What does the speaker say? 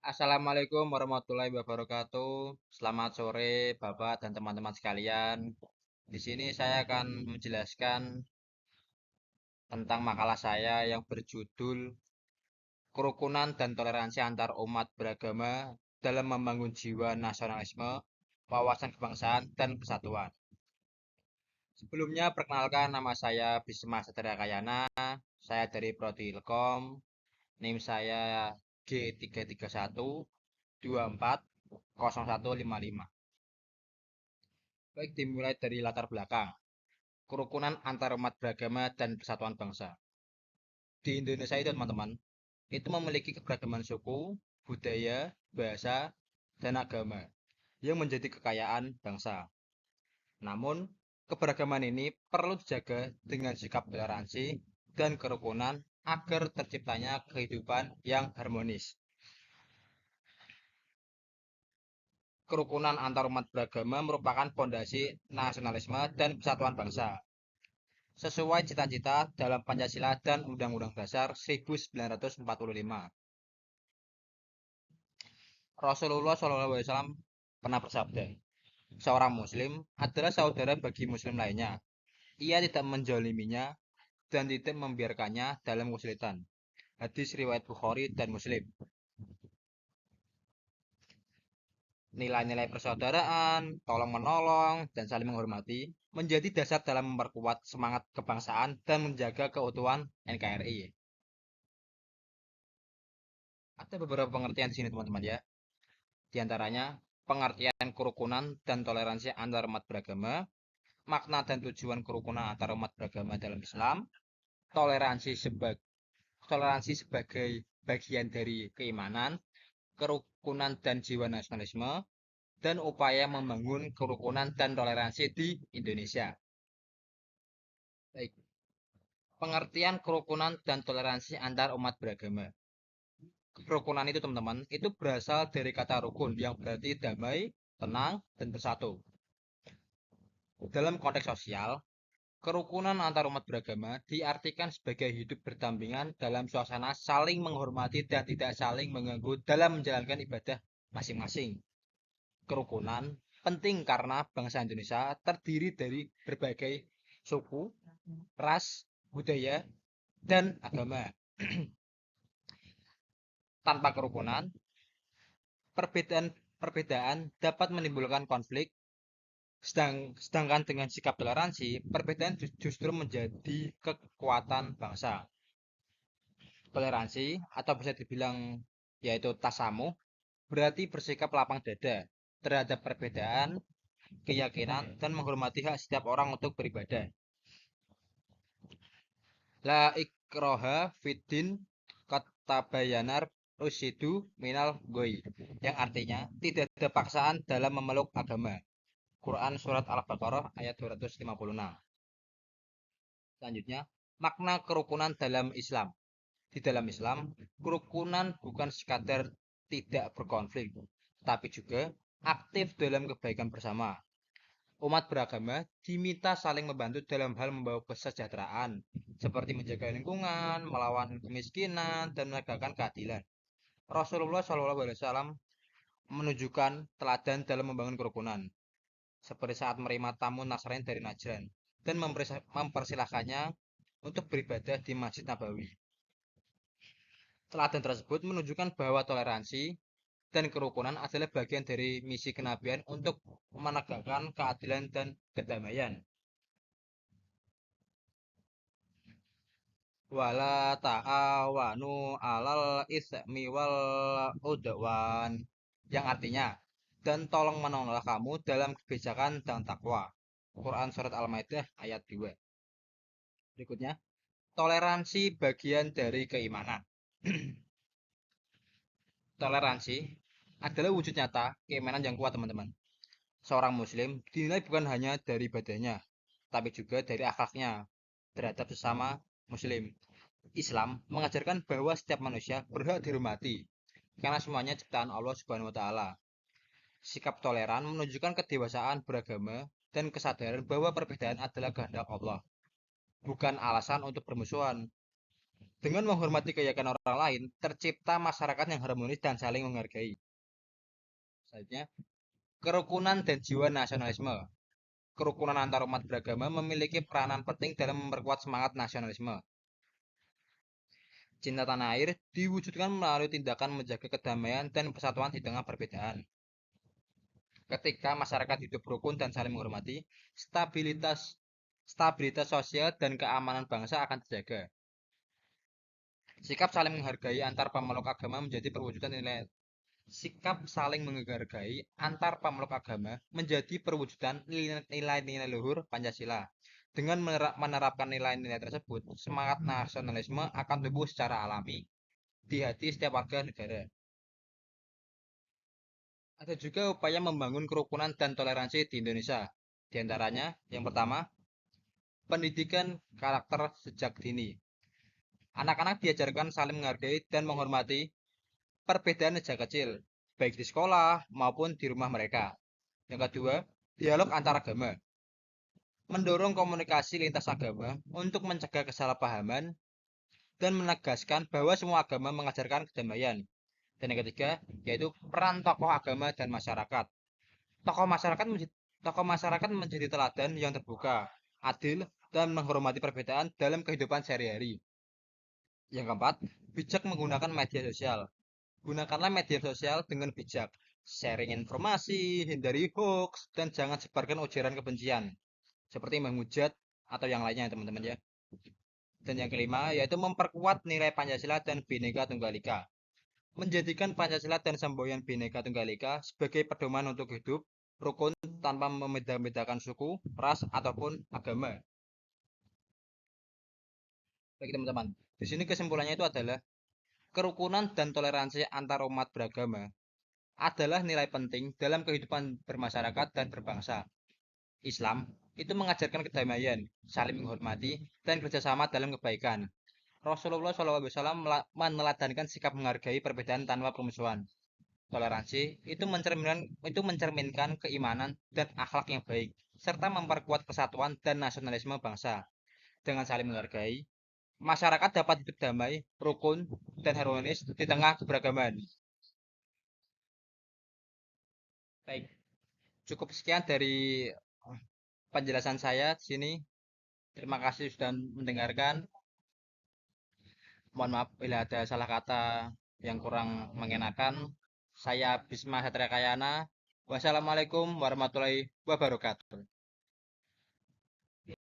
Assalamualaikum warahmatullahi wabarakatuh. Selamat sore, Bapak dan teman-teman sekalian. Di sini saya akan menjelaskan tentang makalah saya yang berjudul Kerukunan dan Toleransi Antar Umat Beragama dalam Membangun Jiwa Nasionalisme, Wawasan Kebangsaan, dan Kesatuan. Sebelumnya, perkenalkan nama saya Bisma Satria Kayana. Saya dari Prodi Ilkom. NIM saya G331240155. Baik, dimulai dari latar belakang. Kerukunan antar umat beragama dan persatuan bangsa. Di Indonesia itu teman-teman, itu memiliki keberagaman suku, budaya, bahasa, dan agama yang menjadi kekayaan bangsa. Namun, keberagaman ini perlu dijaga dengan sikap toleransi dan kerukunan agar terciptanya kehidupan yang harmonis. Kerukunan antar umat beragama merupakan fondasi nasionalisme dan persatuan bangsa sesuai cita-cita dalam Pancasila dan Undang-Undang Dasar 1945. Rasulullah SAW pernah bersabda, seorang Muslim adalah saudara bagi Muslim lainnya. Ia tidak menjoliminya dan tidak membiarkannya dalam kesulitan. Hadis riwayat Bukhari dan Muslim. Nilai-nilai persaudaraan, tolong menolong, dan saling menghormati menjadi dasar dalam memperkuat semangat kebangsaan dan menjaga keutuhan NKRI. Ada beberapa pengertian di sini teman-teman ya. Di antaranya pengertian kerukunan dan toleransi antar umat beragama, makna dan tujuan kerukunan antar umat beragama dalam Islam, toleransi sebagai bagian dari keimanan, kerukunan dan jiwa nasionalisme, dan upaya membangun kerukunan dan toleransi di Indonesia. Baik, pengertian kerukunan dan toleransi antar umat beragama. Kerukunan itu teman-teman, itu berasal dari kata rukun yang berarti damai, tenang, dan bersatu. Dalam konteks sosial, kerukunan antar umat beragama diartikan sebagai hidup berdampingan dalam suasana saling menghormati dan tidak saling mengganggu dalam menjalankan ibadah masing-masing. Kerukunan penting karena bangsa Indonesia terdiri dari berbagai suku, ras, budaya, dan agama. Tanpa kerukunan, perbedaan dapat menimbulkan konflik, sedangkan dengan sikap toleransi, perbedaan justru menjadi kekuatan bangsa. Toleransi atau bisa dibilang yaitu tasamuh berarti bersikap lapang dada terhadap perbedaan, keyakinan, dan menghormati hak setiap orang untuk beribadah. La ikroha fiddin katabayanar rusydu minal goi, yang artinya tidak ada paksaan dalam memeluk agama. Quran surat Al-Baqarah ayat 256. Selanjutnya, makna kerukunan dalam Islam. Di dalam Islam, kerukunan bukan sekadar tidak berkonflik, tapi juga aktif dalam kebaikan bersama. Umat beragama diminta saling membantu dalam hal membawa kesejahteraan, seperti menjaga lingkungan, melawan kemiskinan, dan menegakkan keadilan. Rasulullah SAW menunjukkan teladan dalam membangun kerukunan, seperti saat menerima tamu Nasrani dari Najran dan mempersilahkannya untuk beribadah di Masjid Nabawi. Teladan tersebut menunjukkan bahwa toleransi dan kerukunan adalah bagian dari misi kenabian untuk menegakkan keadilan dan kedamaian. Wala ta'awanu alal ismi wal udwan, yang artinya dan tolong menolonglah kamu dalam kebijakan dan takwa. Quran surat Al-Maidah ayat 2. Berikutnya, toleransi bagian dari keimanan. Toleransi adalah wujud nyata keimanan yang kuat, teman-teman. Seorang muslim dinilai bukan hanya dari badannya, tapi juga dari akhlaknya terhadap sesama muslim. Islam mengajarkan bahwa setiap manusia berhak dihormati karena semuanya ciptaan Allah Subhanahu wa taala. Sikap toleran menunjukkan kedewasaan beragama dan kesadaran bahwa perbedaan adalah kehendak Allah, bukan alasan untuk bermusuhan. Dengan menghormati keyakinan orang lain, tercipta masyarakat yang harmonis dan saling menghargai. Selanjutnya, kerukunan dan jiwa nasionalisme. Kerukunan antar umat beragama memiliki peranan penting dalam memperkuat semangat nasionalisme. Cinta tanah air diwujudkan melalui tindakan menjaga kedamaian dan persatuan di tengah perbedaan. Ketika masyarakat hidup rukun dan saling menghormati, stabilitas stabilitas sosial dan keamanan bangsa akan terjaga. Sikap saling menghargai antar pemeluk agama menjadi perwujudan nilai Sikap saling menghargai antar pemeluk agama menjadi perwujudan nilai-nilai luhur Pancasila. Dengan menerapkan nilai-nilai tersebut, semangat nasionalisme akan tumbuh secara alami di hati setiap warga negara. Ada juga upaya membangun kerukunan dan toleransi di Indonesia. Di antaranya, yang pertama, pendidikan karakter sejak dini. Anak-anak diajarkan saling menghargai dan menghormati perbedaan sejak kecil, baik di sekolah maupun di rumah mereka. Yang kedua, dialog antar agama. Mendorong komunikasi lintas agama untuk mencegah kesalahpahaman dan menegaskan bahwa semua agama mengajarkan kedamaian. Dan yang ketiga, yaitu peran tokoh agama dan masyarakat. Tokoh masyarakat menjadi, tokoh masyarakat menjadi teladan yang terbuka, adil, dan menghormati perbedaan dalam kehidupan sehari-hari. Yang keempat, bijak menggunakan media sosial. Gunakanlah media sosial dengan bijak. Sharing informasi, hindari hoax, dan jangan sebarkan ujaran kebencian. Seperti menghujat atau yang lainnya teman-teman ya. Dan yang kelima yaitu memperkuat nilai Pancasila dan Bhinneka Tunggal Ika. Menjadikan Pancasila dan semboyan Bhinneka Tunggal Ika sebagai pedoman untuk hidup rukun tanpa membeda-bedakan suku, ras ataupun agama. Bagi teman-teman, di sini kesimpulannya itu adalah kerukunan dan toleransi antar umat beragama adalah nilai penting dalam kehidupan bermasyarakat dan berbangsa. Islam itu mengajarkan kedamaian, saling menghormati, dan kerjasama dalam kebaikan. Rasulullah SAW meneladankan sikap menghargai perbedaan tanpa permusuhan. Toleransi itu mencerminkan keimanan dan akhlak yang baik, serta memperkuat persatuan dan nasionalisme bangsa. Dengan saling menghargai, masyarakat dapat hidup damai, rukun, dan harmonis di tengah keberagaman. Baik, cukup sekian dari penjelasan saya di sini. Terima kasih sudah mendengarkan. Mohon maaf bila ada salah kata yang kurang mengenakan. Saya Bisma Satria Kayana. Wassalamualaikum warahmatullahi wabarakatuh.